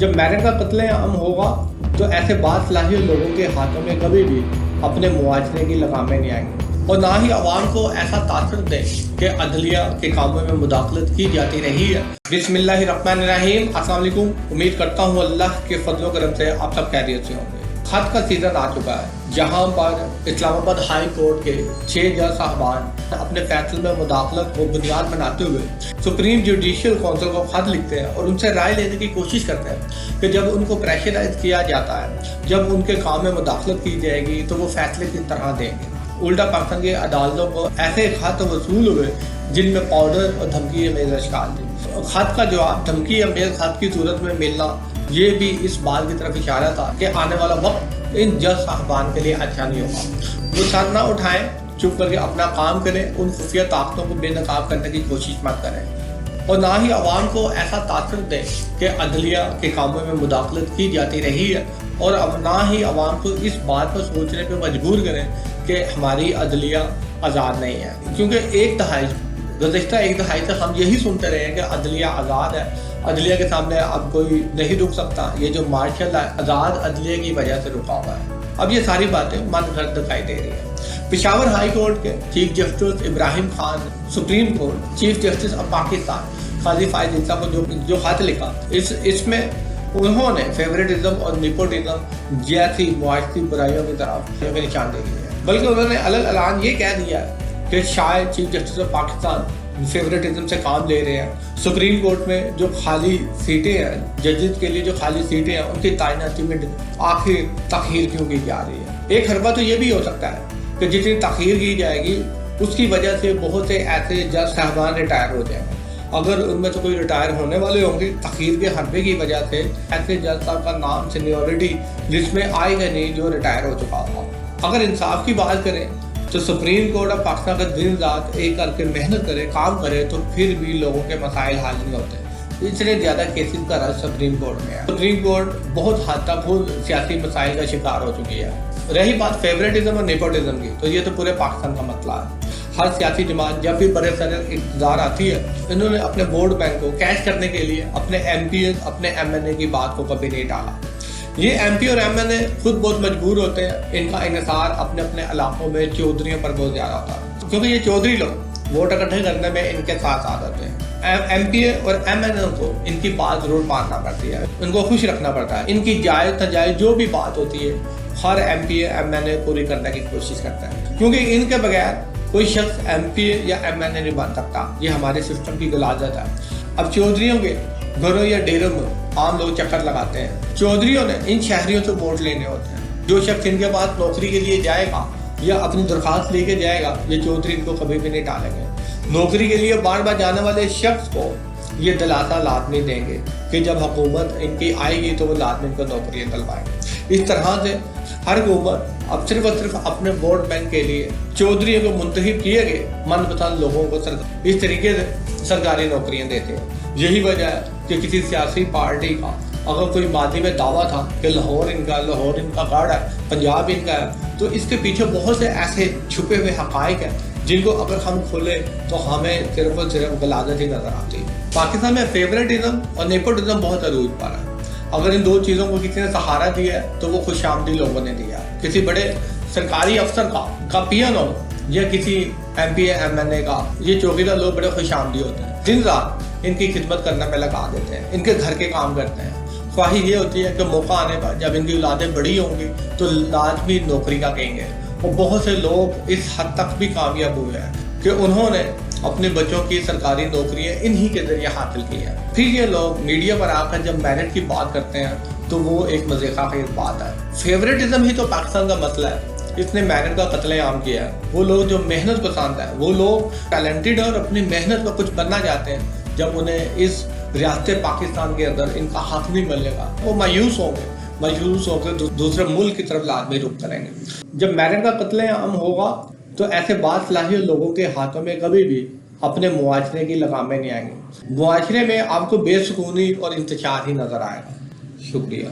जब मैरिट का कत्ले आम होगा तो ऐसे बासलाहियत लोगों के हाथों में कभी भी अपने मुआशरे की लगामें नहीं आएंगी और ना ही अवाम को ऐसा तासर दे कि अदलिया के कामों में मुदाखलत की जाती रही है। बिस्मिल्लाहिर्रहमानिर्रहीम। अस्सलाम वालेकुम। उम्मीद करता हूँ अल्लाह के फजल करम से आप सब खैरियत से होंगे। खत का सीज़न आ चुका है जहाँ पर इस्लामाबाद हाई कोर्ट के 6 जज साहबान अपने फैसले में मुदाखलत को बुनियाद बनाते हुए सुप्रीम जुडिशियल काउंसिल को खत लिखते हैं और उनसे राय लेने की कोशिश करते हैं कि जब उनको प्रेशराइज किया जाता है, जब उनके काम में मुदाखलत की जाएगी तो वो फैसले किस तरह देंगे। उल्टा पाकिस्तान की अदालतों को ऐसे खत वसूल हुए जिनमें पाउडर और धमकी अमेज अशकाल थे। खत का जवाब धमकी अमेज खत की सूरत में मिलना ये भी इस बात की तरफ इशारा था कि आने वाला वक्त इन जज साहबान के लिए अच्छा नहीं होगा। वो सर ना उठाएं, चुप करके अपना काम करें, उन खुफिया ताकतों को बेनकाब करने की कोशिश मत करें और ना ही अवाम को ऐसा तासर दें कि अदलिया के कामों में मुदाखलत की जाती रही है और अब ना ही अवाम को इस बात पर सोचने पर मजबूर करें कि हमारी अदलिया आज़ाद नहीं है। क्योंकि गुज़श्ता एक दहाई से हम यही सुनते रहे हैं कि अदलिया आज़ाद है, अदलिया के सामने अब कोई नहीं रुक सकता, ये जो मार्शल है आज़ाद अदलिया की वजह से रुका हुआ है। अब ये सारी बातें मन घड़त दिखाई दे रही है। पेशावर हाई कोर्ट के chief justice Ibrahim Khan, supreme court chief justice of Pakistan Qazi Faez Isa को जो खत लिखा, इसमें उन्होंने फेवरेटिज्म और निपोटिज्म जैसी मुआशरी बुराइयों की तरफ निशान दे दिया है। बल्कि उन्होंने अलग ऐलान ये कह दिया है कि शायद chief justice of Pakistan favouritism से काम ले रहे हैं। सुप्रीम कोर्ट में जो खाली सीटें हैं, जजेस के लिए जो खाली सीटें हैं, उनकी तैनाती में आखिर तखीर क्यों की जा रही है। एक हरबा तो ये भी हो सकता है कि जितनी तखीर की जाएगी उसकी वजह से बहुत से ऐसे जज साहबान रिटायर हो जाएंगे। अगर उनमें से कोई रिटायर होने वाले होंगे तखीर के हरबे की वजह से, ऐसे जज साहब का नाम सीनियरिटी लिस्ट में आएगा नहीं जो रिटायर हो चुका होगा। अगर इंसाफ की बात करें तो सुप्रीम कोर्ट ऑफ पाकिस्तान का दिन रात एक करके मेहनत करे, काम करे, तो फिर भी लोगों के मसाइल हल नहीं होते। इतने ज़्यादा केसेस का रस सुप्रीम कोर्ट में है। सुप्रीम कोर्ट बहुत हद तक खुद सियासी मसाइल का शिकार हो चुकी है। रही बात फेवरेटिज्म और नेपोटिज्म की, तो ये तो पूरे पाकिस्तान का मसला है। हर सियासी जमात जब भी बड़े सदर इक़्तिदार आती है, इन्होंने अपने वोट बैंक को कैश करने के लिए अपने MPs, अपने MNA की बात को कभी नहीं टाला। ये MP और MNA खुद बहुत मजबूर होते हैं। इनका इन्हिसार अपने अपने इलाकों में चौधरियों पर बहुत ज़्यादा होता है, क्योंकि ये चौधरी लोग वोट इकट्ठे करने में इनके साथ आ जाते हैं। MP और MNA को इनकी बात जरूर मानना पड़ती है, इनको खुश रखना पड़ता है। इनकी जायज़ नाजायज़ जो भी बात होती है हर MP MNA पूरी करने की कोशिश करता है, क्योंकि इनके बगैर कोई शख्स MP या MNA नहीं बन सकता। ये हमारे सिस्टम की गलाजत है। अब चौधरियों के घरों या डेरों में आम लोग चक्कर लगाते हैं। चौधरियों ने इन शहरियों से वोट लेने होते हैं। जो शख्स इनके पास नौकरी के लिए जाएगा या अपनी दरख्वास्त लेके जाएगा, ये चौधरी इनको कभी भी नहीं टालेंगे। नौकरी के लिए बार बार जाने वाले शख्स को ये दिलासा लाजमी देंगे कि जब हुकूमत इनकी आएगी तो वो लाजमी इनको नौकरियाँ दिलवाएंगे। इस तरह से हर हुकूमत अब सिर्फ और सिर्फ अपने वोट बैंक के लिए चौधरियों को मुंतखब किए गए मनपसंद लोगों को इस तरीके से सरकारी नौकरियाँ देते हैं। यही वजह है कि किसी सियासी पार्टी का अगर कोई मादी में दावा था कि लाहौर इनका गढ़ है, पंजाब इनका है, तो इसके पीछे बहुत से ऐसे छुपे हुए हक़ाइक़ हैं जिनको अगर हम खोले तो हमें सिर्फ और सिर्फ गलाजत ही नजर आती है। पाकिस्तान में फेवरेटिज्म और नेपोटिज्म बहुत अरूज पर है। अगर इन दो चीज़ों को किसी ने सहारा दिया है तो वो खुशामदी लोगों ने दिया है। किसी बड़े सरकारी अफसर का PN हो या किसी MP MNA का, ये चौकीदार लोग बड़े खुशामदी होते हैं। दिन रात इनकी खिदमत करने में लगा देते हैं, इनके घर के काम करते हैं। ख्वाहिश ये होती है कि मौका आने पर जब इनकी औलादें बड़ी होंगी तो लाजमी नौकरी का कहेंगे। और बहुत से लोग इस हद तक भी कामयाब हुए हैं कि उन्होंने अपने बच्चों की सरकारी नौकरियां इन्हीं के जरिए हासिल की है। फिर ये लोग मीडिया पर आकर जब मेरिट की बात करते हैं तो वो एक मज़ेक़ा खेज बात है। फेवरेटिज्म ही तो पाकिस्तान का मसला है। इसने मेरिट का कत्लेआम किया है। वो लोग जो मेहनत पसंद है, वो लोग टैलेंटेड और अपनी मेहनत में कुछ बनना चाहते हैं, जब उन्हें इस रियासत पाकिस्तान के अंदर इनका हक नहीं मिलेगा वो मायूस होकर दूसरे मुल्क की तरफ लाजमी रुख करेंगे। जब मेरिट का कत्लेआम होगा तो ऐसे बासलाहियत लोगों के हाथों में कभी भी अपने मुआशरे की लगामें नहीं आएंगी। मुआशरे में आपको बेसुकूनी और इंतशार ही नजर आएगा। शुक्रिया।